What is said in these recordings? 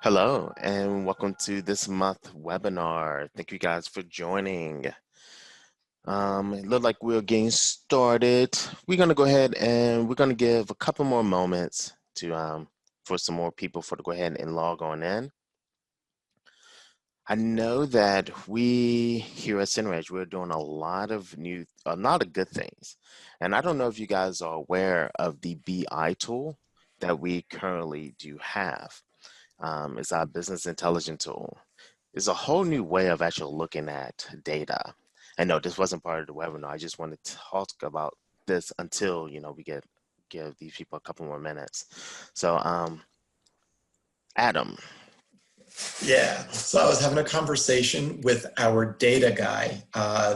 Hello, and welcome to this month webinar. Thank you guys for joining. It looked like we're getting started. We're going to go ahead and we're going to give a couple more moments to for some more people to go ahead and log on in. I know that we here at CenterEdge, we're doing a lot of good things. And I don't know if you guys are aware of the BI tool that we currently do have. It's our business intelligence tool. It's a whole new way of actually looking at data. And no, this wasn't part of the webinar. I just wanted to talk about this until, we give these people a couple more minutes. So, Adam. Yeah, so I was having a conversation with our data guy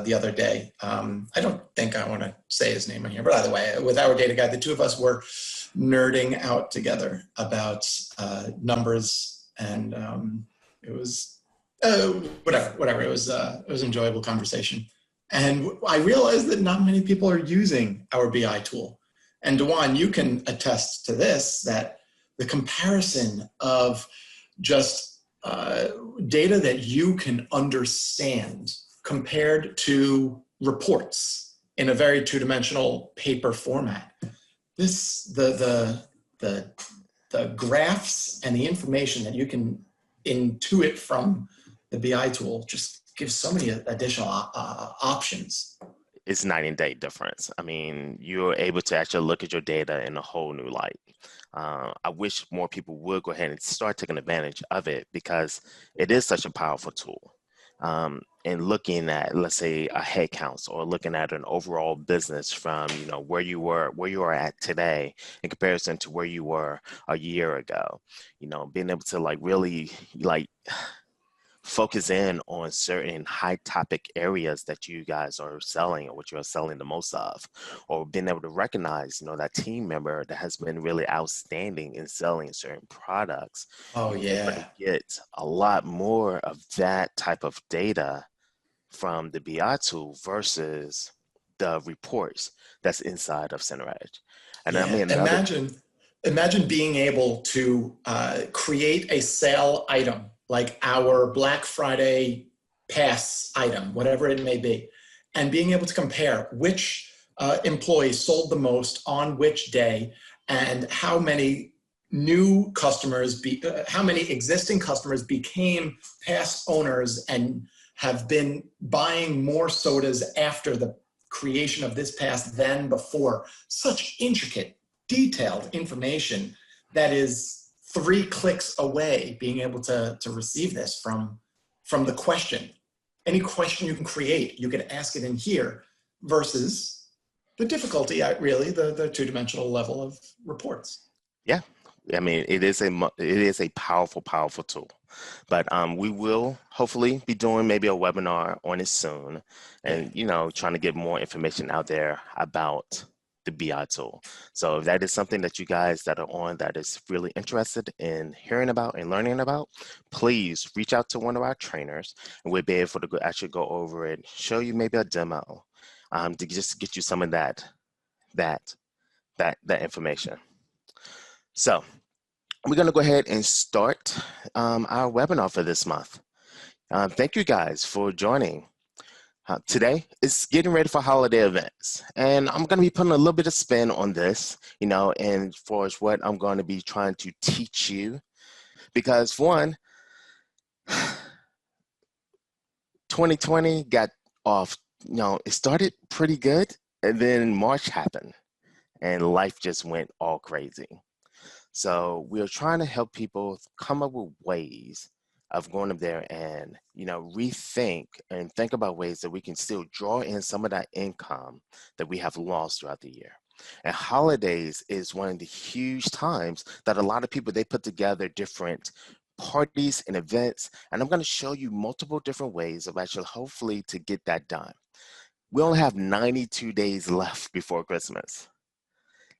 the other day. I don't think I want to say his name on here, but either way, with our data guy, the two of us were nerding out together about numbers, and it was whatever. It was an enjoyable conversation, and I realized that not many people are using our BI tool. And Dewan, you can attest to this, that the comparison of just data that you can understand compared to reports in a very two-dimensional paper format. The graphs and the information that you can intuit from the BI tool just gives so many additional options. It's night and day difference. I mean, you're able to actually look at your data in a whole new light. I wish more people would go ahead and start taking advantage of it because it is such a powerful tool. And looking at, let's say, a head counts or looking at an overall business from, where you are at today in comparison to where you were a year ago, being able to really focus in on certain high topic areas that you guys are selling or what you're selling the most of, or being able to recognize, that team member that has been really outstanding in selling certain products. Oh, You're able yeah. to get a lot more of that type of data from the BI tool versus the reports that's inside of CenterEdge. And I Yeah, mean, another, imagine being able to create a sale item like our Black Friday pass item, whatever it may be, and being able to compare which employees sold the most on which day and how many new customers, how many existing customers became past owners and have been buying more sodas after the creation of this pass than before. Such intricate, detailed information that is 3 clicks away, being able to receive this from the question. Any question you can create, you can ask it in here, versus the difficulty at really the two-dimensional level of reports. yeah, I mean, it is a powerful, powerful tool. But we will hopefully be doing maybe a webinar on it soon, Yeah. and trying to get more information out there about the BI tool. So if that is something that you guys that are on that is really interested in hearing about and learning about, please reach out to one of our trainers, and we'll be able to actually go over it, show you maybe a demo, to just get you some of that information. So we're going to go ahead and start our webinar for this month. Thank you guys for joining. Today is getting ready for holiday events, and I'm going to be putting a little bit of spin on this, and for what I'm going to be trying to teach you, because one, 2020 got off, it started pretty good, and then March happened, and life just went all crazy. So we're trying to help people come up with ways of going up there and, rethink and think about ways that we can still draw in some of that income that we have lost throughout the year. And holidays is one of the huge times that a lot of people, they put together different parties and events. And I'm going to show you multiple different ways of actually hopefully to get that done. We only have 92 days left before Christmas.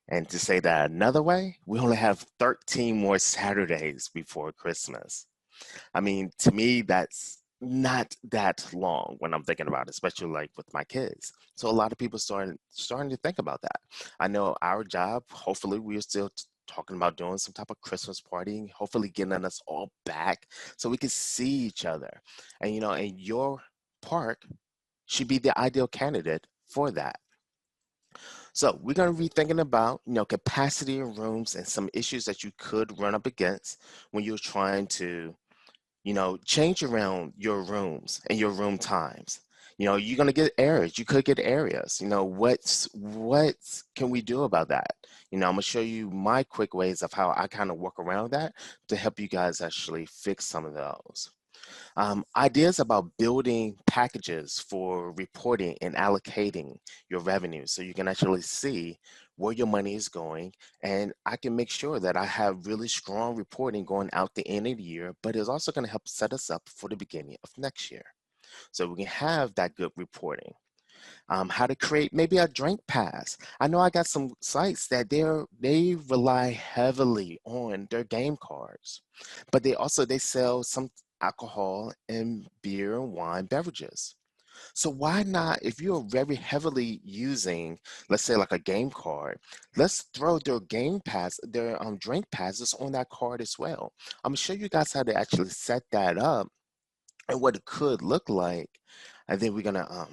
And to say that another way, we only have 13 more Saturdays before Christmas. I mean, to me, that's not that long when I'm thinking about it, especially like with my kids. So a lot of people starting to think about that. I know our job, hopefully we're still talking about doing some type of Christmas party, hopefully getting us all back so we can see each other. And, and your park should be the ideal candidate for that. So we're going to be thinking about, capacity in rooms and some issues that you could run up against when you're trying to, change around your rooms and your room times. You're going to get areas. You could get areas. What can we do about that? I'm going to show you my quick ways of how I kind of work around that to help you guys actually fix some of those. Ideas about building packages for reporting and allocating your revenue so you can actually see where your money is going. And I can make sure that I have really strong reporting going out the end of the year, but it's also going to help set us up for the beginning of next year. So we can have that good reporting. How to create maybe a drink pass. I know I got some sites that they rely heavily on their game cards, but they sell some alcohol and beer and wine beverages. So why not, if you're very heavily using, let's say like a game card, let's throw their game pass, their drink passes on that card as well. I'm gonna show you guys how to actually set that up and what it could look like, and then we're gonna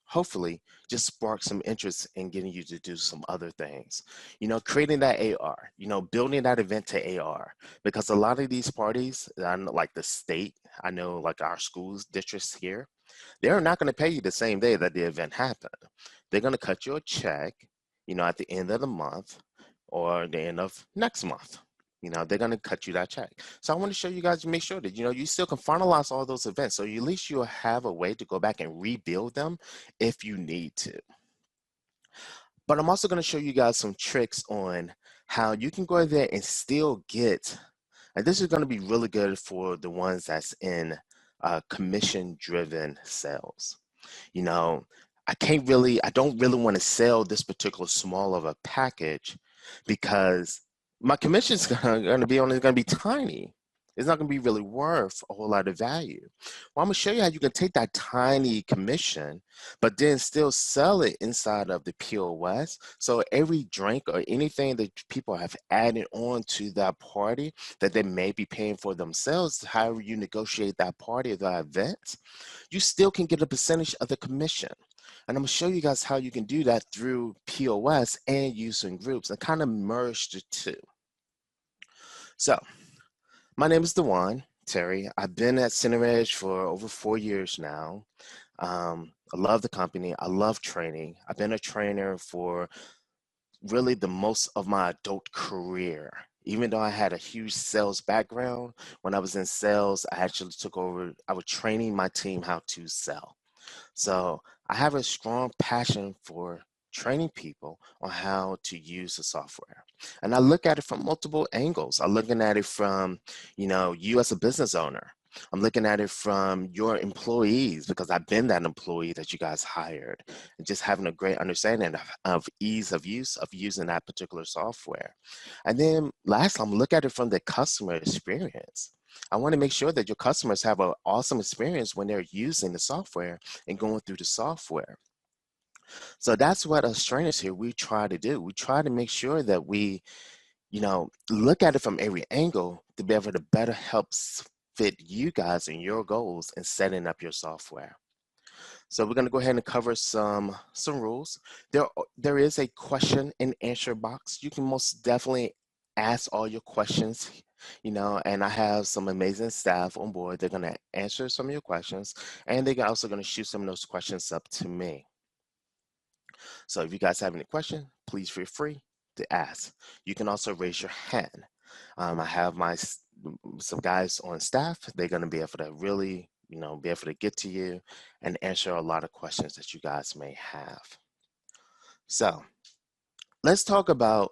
hopefully just spark some interest in getting you to do some other things. Creating that AR, building that event to AR, because a lot of these parties, I know, like the state, I know like our schools, districts here, they're not going to pay you the same day that the event happened. They're going to cut you a check, at the end of the month or the end of next month. They're going to cut you that check. So I want to show you guys to make sure that, you still can finalize all those events. So at least you'll have a way to go back and rebuild them if you need to. But I'm also going to show you guys some tricks on how you can go in there and still get, and this is going to be really good for the ones that's in commission-driven sales. I don't really want to sell this particular small of a package because my commission's going to be only going to be tiny. It's not going to be really worth a whole lot of value. Well, I'm going to show you how you can take that tiny commission, but then still sell it inside of the POS. So every drink or anything that people have added on to that party that they may be paying for themselves, however you negotiate that party or that event, you still can get a percentage of the commission. And I'm going to show you guys how you can do that through POS and using groups and kind of merge the two. So my name is Dewan Terry. I've been at CenterEdge for over 4 years now. I love the company. I love training. I've been a trainer for really the most of my adult career. Even though I had a huge sales background, when I was in sales, I actually took over, I was training my team how to sell. So I have a strong passion for training people on how to use the software. And I look at it from multiple angles. I'm looking at it from, you as a business owner. I'm looking at it from your employees because I've been that employee that you guys hired and just having a great understanding of ease of use of using that particular software. And then last, I'm looking at it from the customer experience. I want to make sure that your customers have an awesome experience when they're using the software and going through the software. So that's what us trainers here, we try to do. We try to make sure that we, look at it from every angle to be able to better help fit you guys and your goals in setting up your software. So we're going to go ahead and cover some rules. There is a question and answer box. You can most definitely ask all your questions, and I have some amazing staff on board. They're going to answer some of your questions, and they're also going to shoot some of those questions up to me. So if you guys have any questions, please feel free to ask. You can also raise your hand. I have some guys on staff. They're going to be able to really, be able to get to you and answer a lot of questions that you guys may have. So let's talk about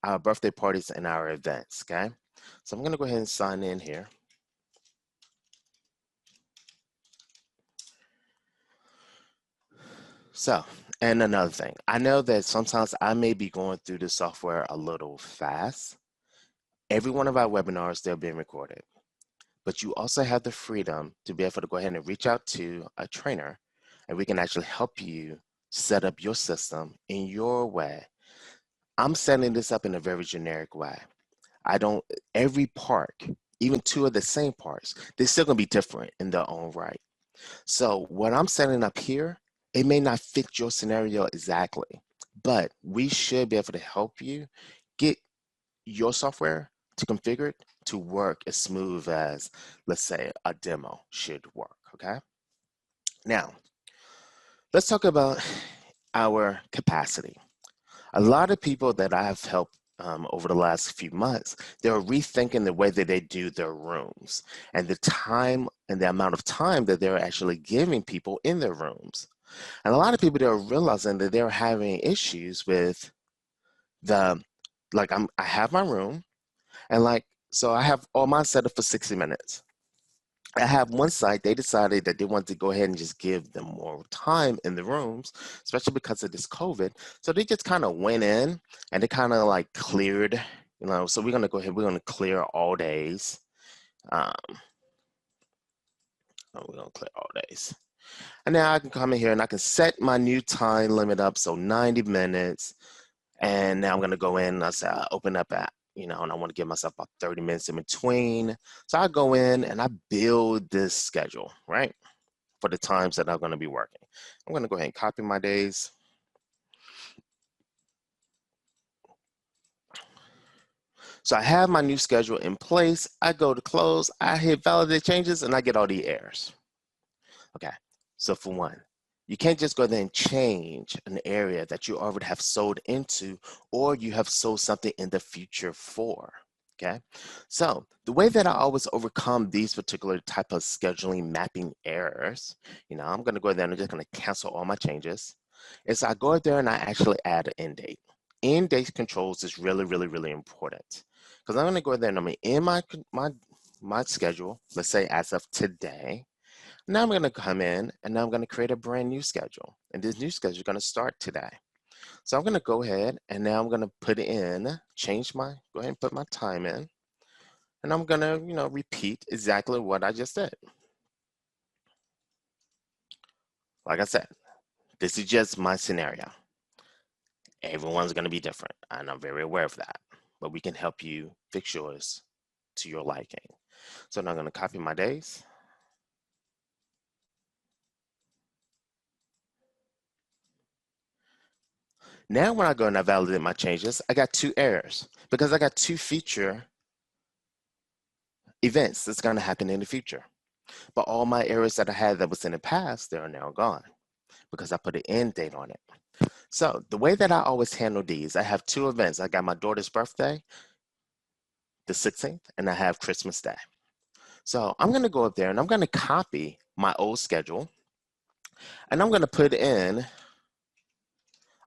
our birthday parties and our events, okay? So I'm going to go ahead and sign in here. So, and another thing, I know that sometimes I may be going through the software a little fast. Every one of our webinars, they're being recorded. But you also have the freedom to be able to go ahead and reach out to a trainer, and we can actually help you set up your system in your way. I'm setting this up in a very generic way. I don't, every park, even two of the same parts, they're still gonna be different in their own right. So what I'm setting up here, it may not fit your scenario exactly, but we should be able to help you get your software to configure it to work as smooth as, let's say, a demo should work, okay? Now, let's talk about our capacity. A lot of people that I have helped over the last few months, they're rethinking the way that they do their rooms and the time and the amount of time that they're actually giving people in their rooms. And a lot of people, they're realizing that they're having issues with the, like I have my room and like, so I have all mine set up for 60 minutes. I have one site, they decided that they wanted to go ahead and just give them more time in the rooms, especially because of this COVID. So they just kind of went in and they kind of like cleared, so we're going to go ahead, we're going to clear all days. Um, we're going to clear all days. And now I can come in here and I can set my new time limit up, so 90 minutes. And now I'm going to go in, I say, I open up at, and I want to give myself about 30 minutes in between. So I go in and I build this schedule, right? For the times that I'm going to be working. I'm going to go ahead and copy my days. So I have my new schedule in place. I go to close, I hit validate changes, and I get all the errors. Okay, so for one, you can't just go there and change an area that you already have sold into or you have sold something in the future for. Okay, so the way that I always overcome these particular type of scheduling mapping errors, I'm going to go there and I'm just going to cancel all my changes, is I go there and I actually add an end date. End date controls is really, really, really important because I'm going to go there and I'm going to end my schedule, let's say as of today. Now I'm going to come in and now I'm going to create a brand new schedule. And this new schedule is going to start today. So I'm going to go ahead and now I'm going to put in, go ahead and put my time in. And I'm going to, repeat exactly what I just did. Like I said, this is just my scenario. Everyone's going to be different, and I'm very aware of that. But we can help you fix yours to your liking. So now I'm going to copy my days. Now when I go and I validate my changes, I got two errors because I got two future events that's going to happen in the future. But all my errors that I had that was in the past, they are now gone because I put an end date on it. So the way that I always handle these, I have two events. I got my daughter's birthday, the 16th, and I have Christmas Day. So I'm going to go up there and I'm going to copy my old schedule and I'm going to put in,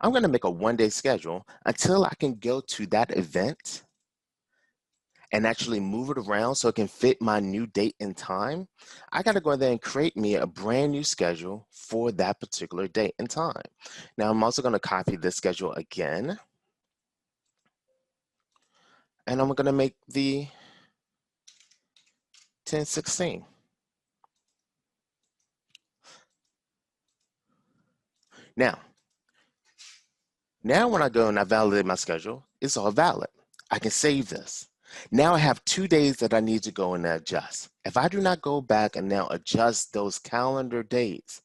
I'm going to make a one-day schedule until I can go to that event and actually move it around so it can fit my new date and time. I got to go there and create me a brand new schedule for that particular date and time. Now I'm also going to copy this schedule again. And I'm going to make the 10/16. Now when I go and I validate my schedule, it's all valid. I can save this. Now I have 2 days that I need to go and adjust. If I do not go back and now adjust those calendar dates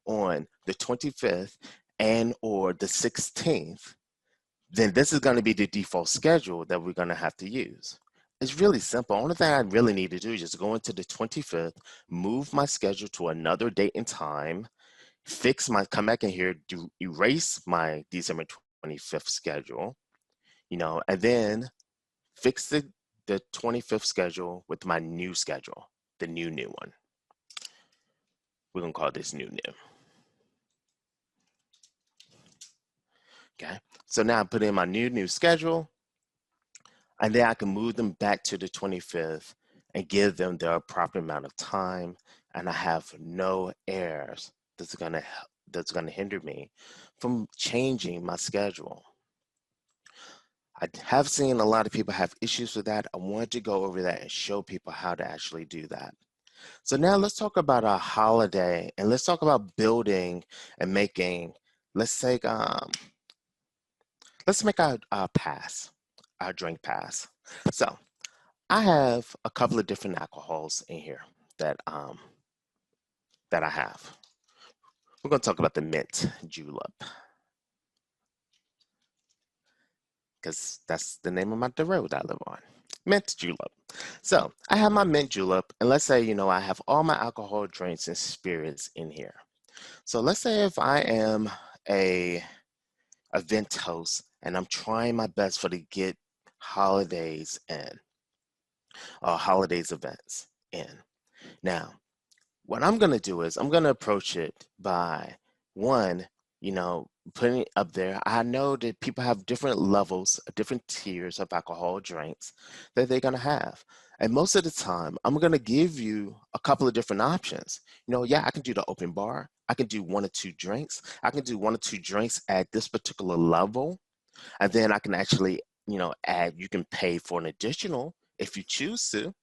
on the 25th and or the 16th, then this is going to be the default schedule that we're going to have to use. It's really simple. Only thing I really need to do is just go into the 25th, move my schedule to another date and time, come back in here, erase my December 25th schedule, and then fix the 25th schedule with my new schedule, the new one. We're gonna call this new. Okay, so now I put in my new schedule, and then I can move them back to the 25th and give them their proper amount of time, and I have no errors that's gonna hinder me from changing my schedule. I have seen a lot of people have issues with that. I wanted to go over that and show people how to actually do that. So now let's talk about a holiday and let's talk about building and making, let's take let's make our pass, our drink pass. So I have a couple of different alcohols in here that that I have. We're going to talk about the mint julep because that's the name of the road I live on. Mint julep. So I have my mint julep, and let's say, I have all my alcohol drinks and spirits in here. So let's say if I am a event host and I'm trying my best for to get holidays in, holidays events in. Now, what I'm going to do is I'm going to approach it by one, putting it up there. I know that people have different levels, different tiers of alcohol drinks that they're going to have. And most of the time, I'm going to give you a couple of different options. Yeah, I can do the open bar. I can do one or two drinks. I can do one or two drinks at this particular level. And then I can actually, add, you can pay for an additional if you choose to.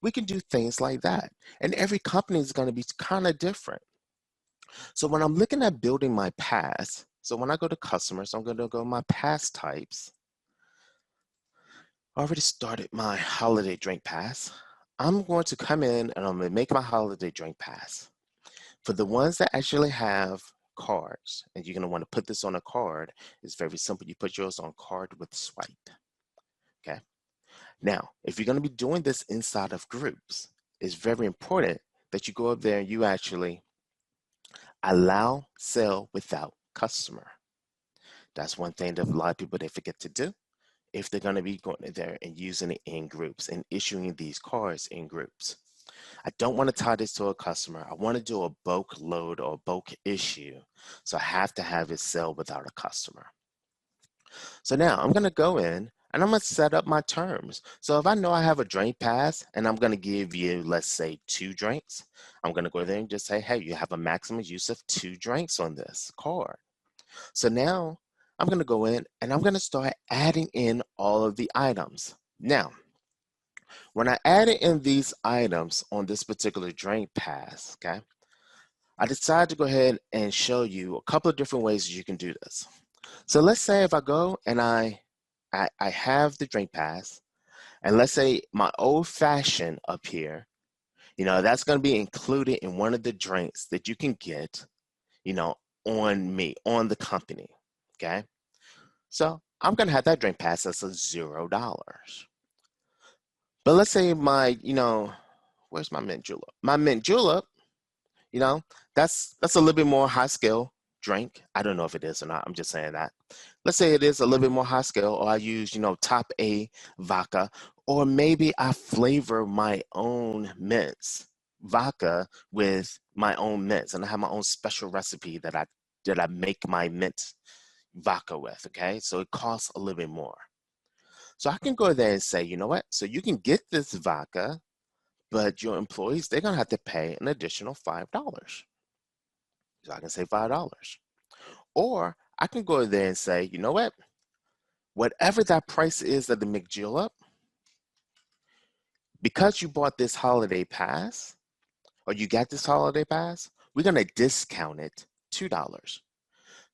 We can do things like that. And every company is going to be kind of different. So when I'm looking at building my pass, so when I go to customers, I'm going to go my pass types. I already started my holiday drink pass. I'm going to come in and I'm going to make my holiday drink pass. For the ones that actually have cards, and you're going to want to put this on a card, it's very simple. You put yours on card with swipe. Okay. Now, if you're going to be doing this inside of groups, it's very important that you go up there and you actually allow sale without customer. That's one thing that a lot of people they forget to do if they're going to be going there and using it in groups and issuing these cards in groups. I don't want to tie this to a customer. I want to do a bulk load or bulk issue. So I have to have it sell without a customer. So now I'm going to go in and I'm going to set up my terms. So if I know I have a drink pass and I'm going to give you, let's say, 2 drinks, I'm going to go there and just say, hey, you have a maximum use of 2 drinks on this card. So now I'm going to go in and I'm going to start adding in all of the items. Now, when I added in these items on this particular drink pass, okay, I decided to go ahead and show you a couple of different ways you can do this. So let's say if I go and I have the drink pass, and let's say my old fashioned up here, that's going to be included in one of the drinks that you can get, on me, on the company. Okay. So I'm going to have that drink pass as a $0. But let's say where's my mint julep? My mint julep, you know, that's a little bit more high scale drink. I don't know if it is or not. I'm just saying that. Let's say it is a little bit more high scale, or I use, top A vodka, or maybe I flavor my own mints vodka with my own mints, and I have my own special recipe that I make my mint vodka with. Okay, so it costs a little bit more. So I can go there and say, you know what? So you can get this vodka, but your employees, they're gonna have to pay an additional $5. So I can say $5. Or I can go there and say, you know what? Whatever that price is of the McJulep, because you bought this holiday pass, or you got this holiday pass, we're gonna discount it $2.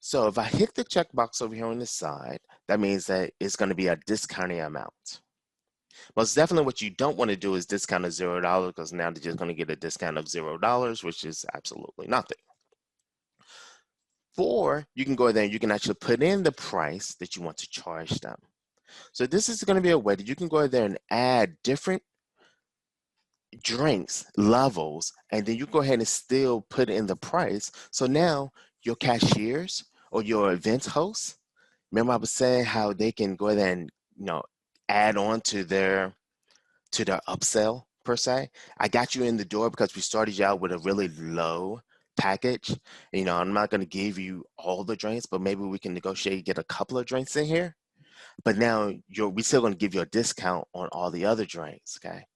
So if I hit the checkbox over here on the side, that means that it's gonna be a discounted amount. Most definitely what you don't want to do is discount at $0 because now they're just going to get a discount of $0, which is absolutely nothing. Or you can go there and you can actually put in the price that you want to charge them. So this is going to be a way that you can go there and add different drinks levels, and then you go ahead and still put in the price. So now your cashiers or your event hosts, remember I was saying how they can go there and add on to their upsell per se. I got you in the door because we started you out with a really low package. I'm not going to give you all the drinks, but maybe we can negotiate, get a couple of drinks in here. But now we still going to give you a discount on all the other drinks, okay?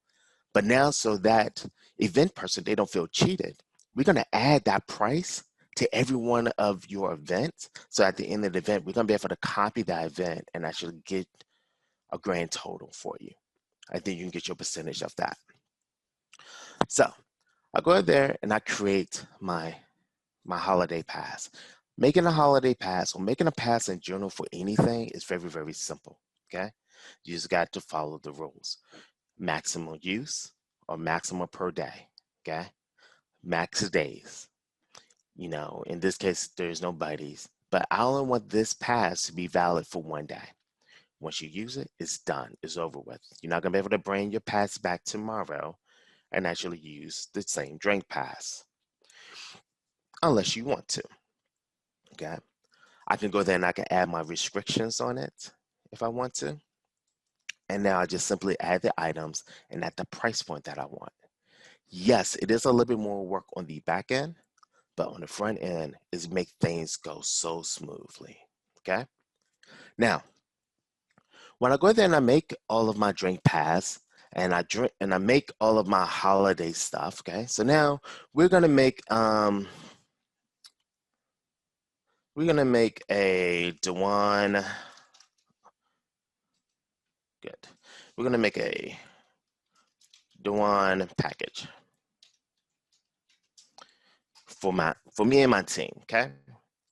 But now so that event person, they don't feel cheated, we're going to add that price to every one of your events. So at the end of the event, we're going to be able to copy that event and actually get a grand total for you. I think you can get your percentage of that. So I go there and I create my holiday pass. Making a holiday pass or making a pass in general for anything is very, very simple. Okay. You just got to follow the rules. Maximum use or maximum per day. Okay. Max days. You know, in this case, there's no buddies, but I only want this pass to be valid for 1 day. Once you use it, it's done. It's over with. You're not going to be able to bring your pass back tomorrow and actually use the same drink pass unless you want to. Okay. I can go there and I can add my restrictions on it if I want to. And now I just simply add the items and at the price point that I want. Yes, it is a little bit more work on the back end, but on the front end is make things go so smoothly. Okay. Now, when I go there and I make all of my drink pass and I make all of my holiday stuff. Okay. So now we're gonna make a Dewan. Good. We're gonna make a Dewan package for me and my team. Okay.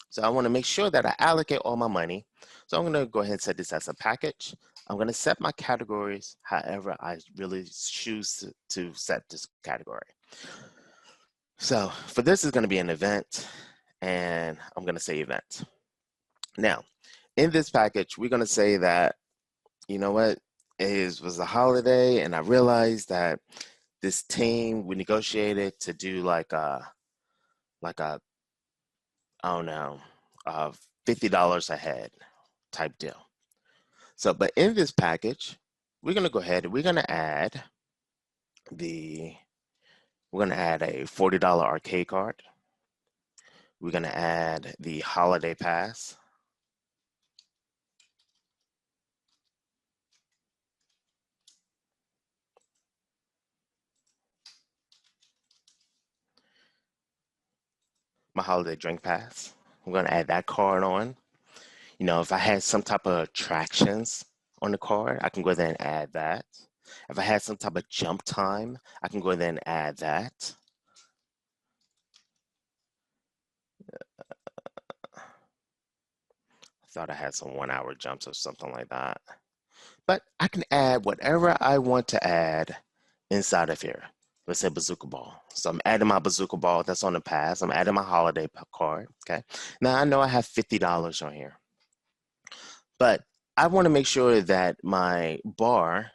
So I want to make sure that I allocate all my money. So I'm going to go ahead and set this as a package. I'm going to set my categories however I really choose to set this category. So for this is going to be an event, and I'm going to say event. Now, in this package, we're going to say that, you know what, it was a holiday, and I realized that this team, we negotiated to do like a I don't know, $50 a head type deal. So, but in this package, we're gonna go ahead and we're gonna add a $40 arcade card. We're gonna add the holiday pass. My holiday drink pass. I'm gonna add that card on. You know, if I had some type of attractions on the card, I can go there and add that. If I had some type of jump time, I can go there and add that. I thought I had some 1 hour jumps or something like that. But I can add whatever I want to add inside of here. Let's say bazooka ball. So I'm adding my bazooka ball that's on the pass. I'm adding my holiday card. Okay. Now I know I have $50 on here, but I want to make sure that my bar,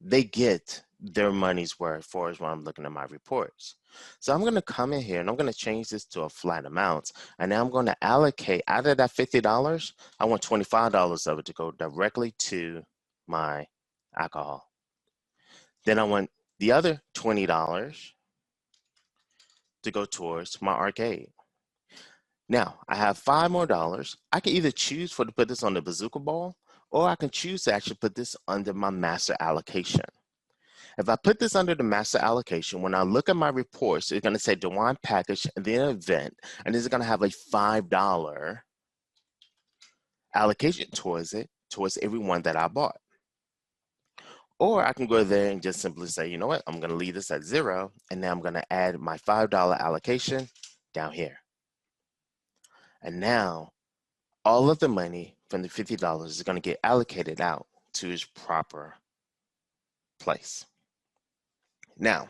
they get their money's worth as far as when I'm looking at my reports. So I'm going to come in here and I'm going to change this to a flat amount. And now I'm going to allocate out of that $50, I want $25 of it to go directly to my alcohol. Then I want the other $20 to go towards my arcade. Now I have $5 more. I can either choose to put this on the bazooka ball, or I can choose to actually put this under my master allocation. If I put this under the master allocation, when I look at my reports, it's going to say DeWine package and then event, and this is going to have a $5 allocation towards it, towards every one that I bought. Or I can go there and just simply say, you know what, I'm going to leave this at 0, and now I'm going to add my $5 allocation down here. And now all of the money from the $50 is going to get allocated out to its proper place. Now,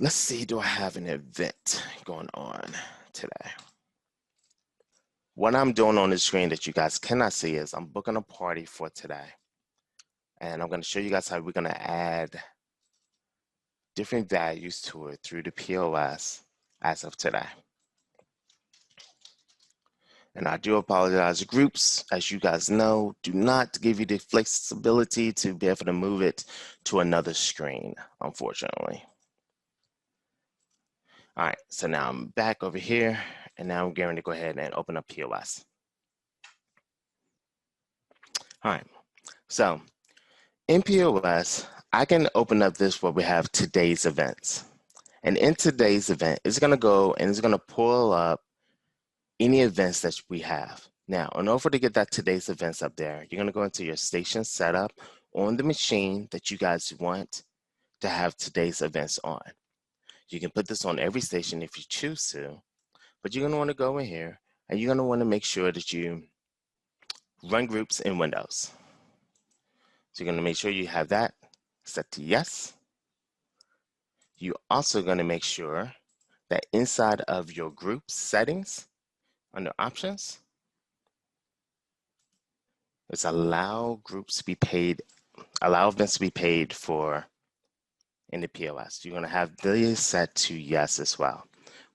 let's see, do I have an event going on today? What I'm doing on the screen that you guys cannot see is I'm booking a party for today. And I'm going to show you guys how we're going to add different values to it through the POS as of today. And I do apologize. Groups, as you guys know, do not give you the flexibility to be able to move it to another screen, unfortunately. All right, so now I'm back over here, and now I'm going to go ahead and open up POS. All right, so in POS, I can open up this where we have today's events. And in today's event, it's going to go and it's going to pull up any events that we have. Now, in order to get that today's events up there, you're going to go into your station setup on the machine that you guys want to have today's events on. You can put this on every station if you choose to, But you're gonna want to go in here and you're gonna want to make sure that you run groups in Windows. So you're gonna make sure you have that set to yes. You're also gonna make sure that inside of your group settings under options, it's allow events to be paid for in the POS. You're gonna have these set to yes as well.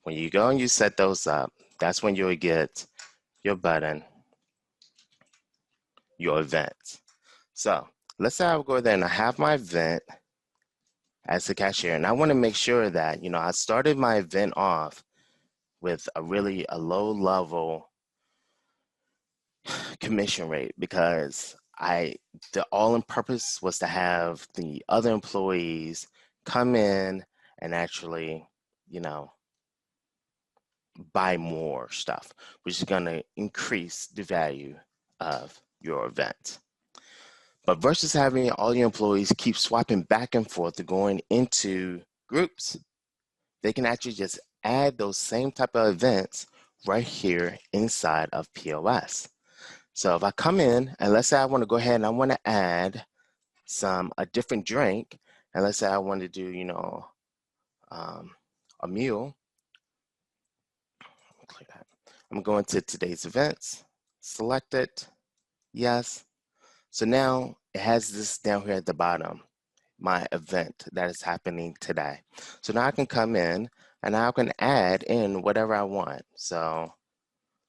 When you go and you set those up, that's when you'll get your button, your event. So let's say I go there and I have my event as the cashier, and I want to make sure that, I started my event off with a low level commission rate because the all in purpose was to have the other employees come in and actually, you know, buy more stuff, which is going to increase the value of your event. But versus having all your employees keep swapping back and forth to going into groups, they can actually just add those same type of events right here inside of POS. So if I come in and let's say I want to go ahead and I want to add a different drink, and let's say I want to do, a meal, click that. I'm going to today's events, select it, yes. So now it has this down here at the bottom, my event that is happening today. So now I can come in and I can add in whatever I want. So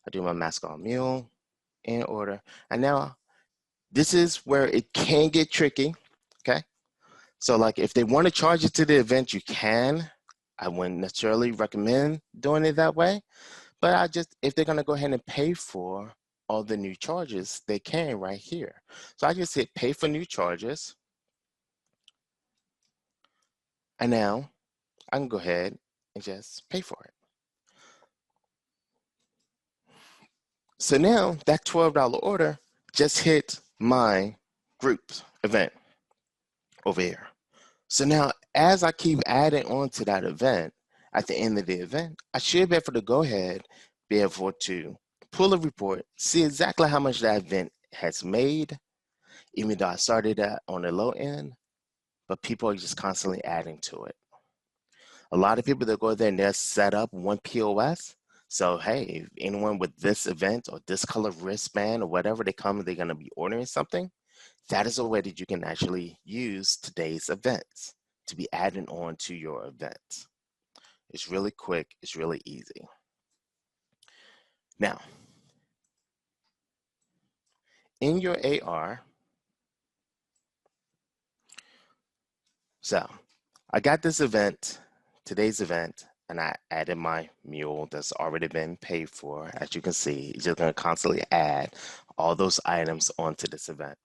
I do my mascot meal in order. And now this is where it can get tricky, okay? So like if they want to charge it to the event, you can. I wouldn't necessarily recommend doing it that way, but if they're gonna go ahead and pay for all the new charges, they can right here. So I just hit pay for new charges. And now I can go ahead and just pay for it. So now that $12 order just hit my group event over here. So now as I keep adding on to that event, at the end of the event, I should be able to go ahead, be able to pull a report, see exactly how much that event has made, even though I started at on the low end, but people are just constantly adding to it. A lot of people that go there and they'll set up one POS. So hey, if anyone with this event or this color wristband or whatever they come, they're gonna be ordering something. That is a way that you can actually use today's events to be adding on to your event. It's really quick, it's really easy. Now, in your AR, so I got this event, today's event, and I added my mule that's already been paid for. As you can see, it's just gonna constantly add all those items onto this event.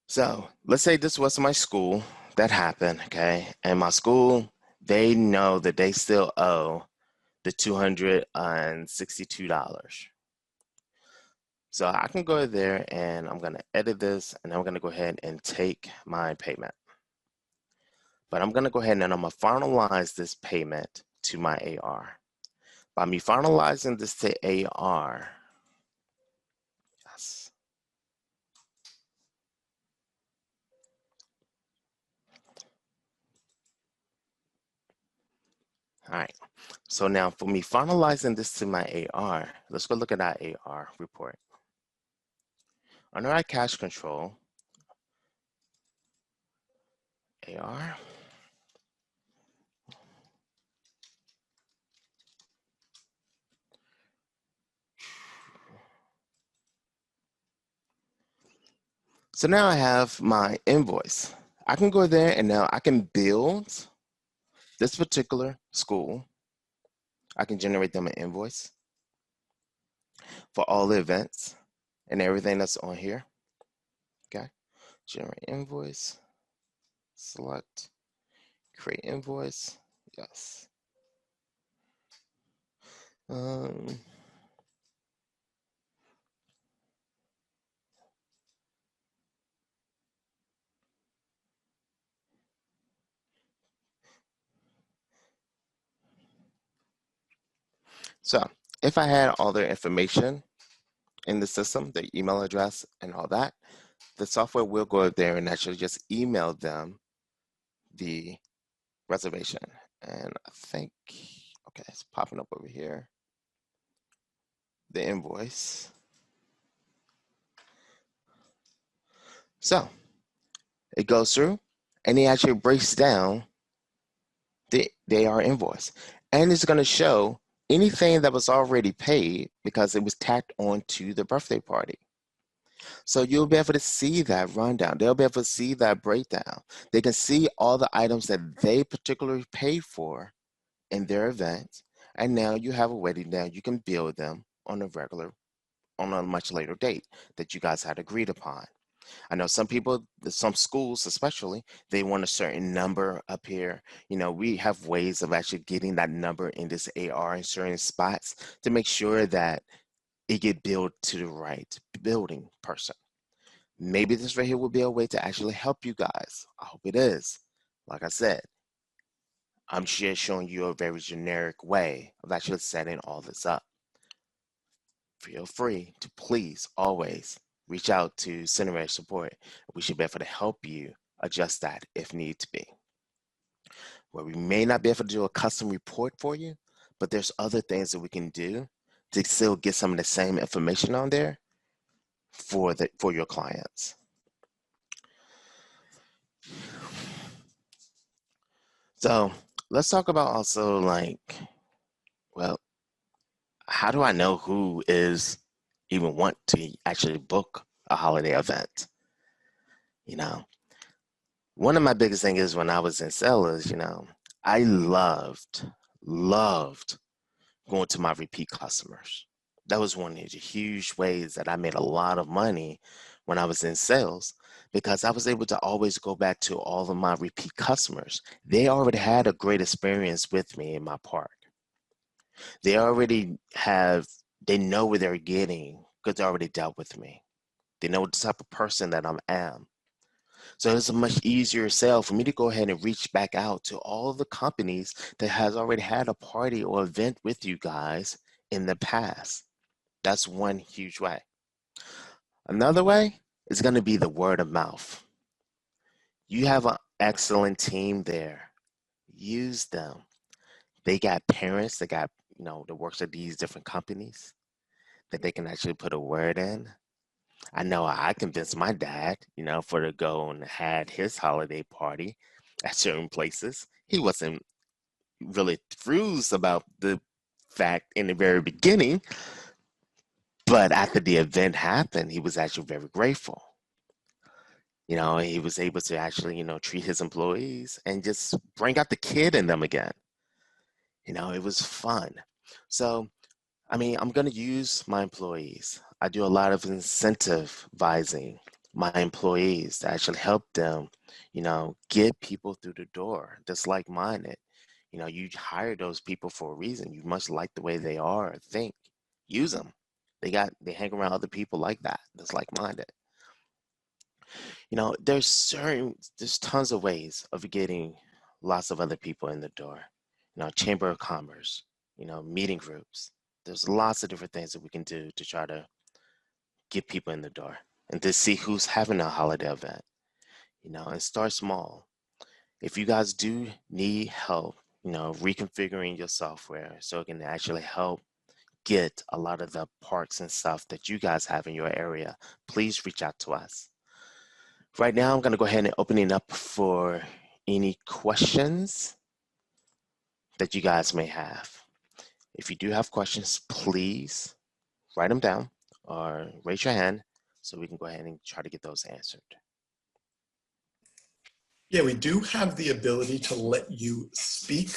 So let's say this was my school that happened, okay? And my school, they know that they still owe the $262. So I can go there and I'm gonna edit this and I'm gonna go ahead and take my payment. But I'm gonna go ahead and I'm gonna finalize this payment to my AR. By me finalizing this to AR, yes. All right, so now for me finalizing this to my AR, let's go look at our AR report. Under our cash control, AR, so now I have my invoice. I can go there and now I can build this particular school. I can generate them an invoice for all the events and everything that's on here. Okay, generate invoice, select, create invoice, yes. Um, So if I had all their information in the system, their email address and all that, the software will go up there and actually just email them the reservation. And I think, okay, it's popping up over here, the invoice. So it goes through and it actually breaks down they are invoice. And it's going to show anything that was already paid because it was tacked on to the birthday party. So you'll be able to see that rundown. They'll be able to see that breakdown. They can see all the items that they particularly paid for in their event. And now you have a wedding now you can bill them on a much later date that you guys had agreed upon. I know some people, some schools especially, they want a certain number up here. You know, we have ways of actually getting that number in this AR in certain spots to make sure that it get billed to the right building person. Maybe this right here will be a way to actually help you guys. I hope it is. Like I said, I'm just showing you a very generic way of actually setting all this up. Feel free to please always reach out to CenterEdge support. We should be able to help you adjust that if need to be. Where we may not be able to do a custom report for you, but there's other things that we can do to still get some of the same information on there for your clients. So let's talk about also like, well, how do I know who is even want to actually book a holiday event? You know, one of my biggest things is when I was in sales, I loved going to my repeat customers. That was one of the huge ways that I made a lot of money when I was in sales because I was able to always go back to all of my repeat customers. They already had a great experience with me in my park. They already they know what they're getting because they already dealt with me. They know the type of person that I am. So it's a much easier sell for me to go ahead and reach back out to all the companies that has already had a party or event with you guys in the past. That's one huge way. Another way is going to be the word of mouth. You have an excellent team there. Use them. They got parents that got, that works at these different companies that they can actually put a word in. I know I convinced my dad, for to go and had his holiday party at certain places. He wasn't really enthused about the fact in the very beginning, but after the event happened, he was actually very grateful. He was able to actually, treat his employees and just bring out the kid in them again. It was fun. So I'm going to use my employees. I do a lot of incentivizing my employees to actually help them, get people through the door, just like minded. You hire those people for a reason. You must like the way they are, think, use them. They hang around other people like that, just like minded. There's tons of ways of getting lots of other people in the door. Chamber of commerce, meeting groups. There's lots of different things that we can do to try to get people in the door and to see who's having a holiday event, and start small. If you guys do need help, reconfiguring your software so it can actually help get a lot of the parks and stuff that you guys have in your area, please reach out to us. Right now, I'm going to go ahead and open it up for any questions that you guys may have. If you do have questions, please write them down or raise your hand so we can go ahead and try to get those answered. Yeah, we do have the ability to let you speak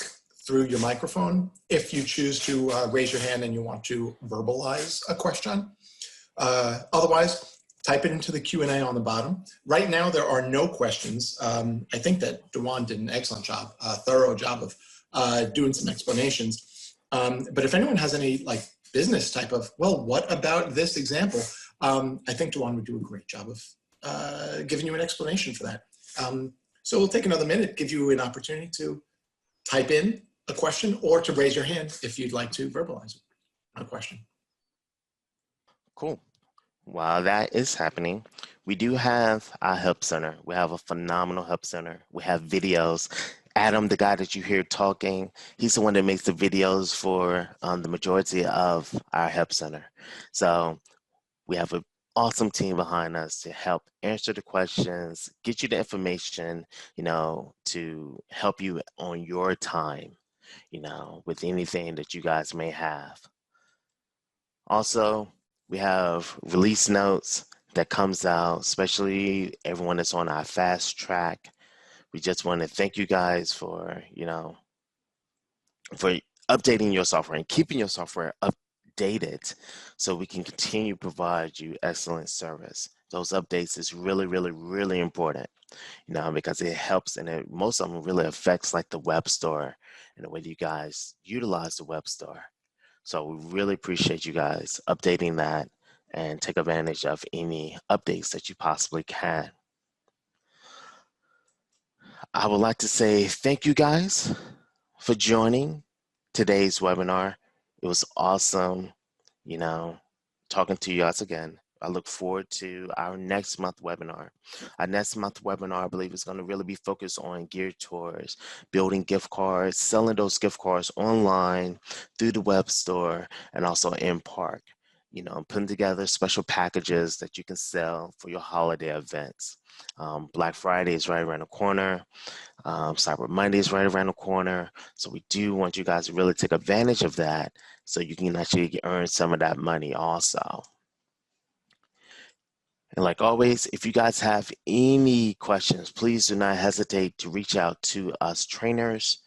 through your microphone if you choose to raise your hand and you want to verbalize a question. Otherwise, type it into the Q&A on the bottom. Right now, there are no questions. I think that Dewan did an excellent job, a thorough job of doing some explanations. But if anyone has any business type of, well, what about this example? I think Dewan would do a great job of giving you an explanation for that. So we'll take another minute, give you an opportunity to type in a question or to raise your hand if you'd like to verbalize it. No question. Cool. While that is happening, we do have our help center. We have a phenomenal help center. We have videos. Adam, the guy that you hear talking, he's the one that makes the videos for the majority of our help center. So we have an awesome team behind us to help answer the questions, get you the information, to help you on your time, with anything that you guys may have. Also, we have release notes that comes out, especially everyone that's on our fast track. We just want to thank you guys for updating your software and keeping your software updated so we can continue to provide you excellent service. Those updates is really, really, really important, because it helps and most of them really affects like the web store and the way you guys utilize the web store. So we really appreciate you guys updating that and take advantage of any updates that you possibly can. I would like to say thank you guys for joining today's webinar. It was awesome, you know, talking to you guys again. I look forward to our next month webinar. Our next month webinar, I believe, is going to really be focused on geared towards building gift cards, selling those gift cards online through the web store, and also in park. Putting together special packages that you can sell for your holiday events. Black Friday is right around the corner. Cyber Monday is right around the corner. So we do want you guys to really take advantage of that so you can actually earn some of that money also. And like always, if you guys have any questions, please do not hesitate to reach out to us trainers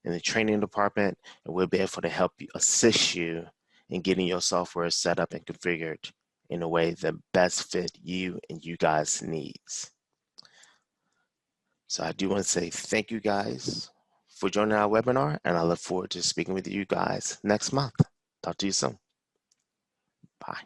in the training department, and we'll be able to help you, assist you in getting your software set up and configured in a way that best fit you and you guys' needs. So I do want to say thank you guys for joining our webinar, and I look forward to speaking with you guys next month. Talk to you soon. Bye.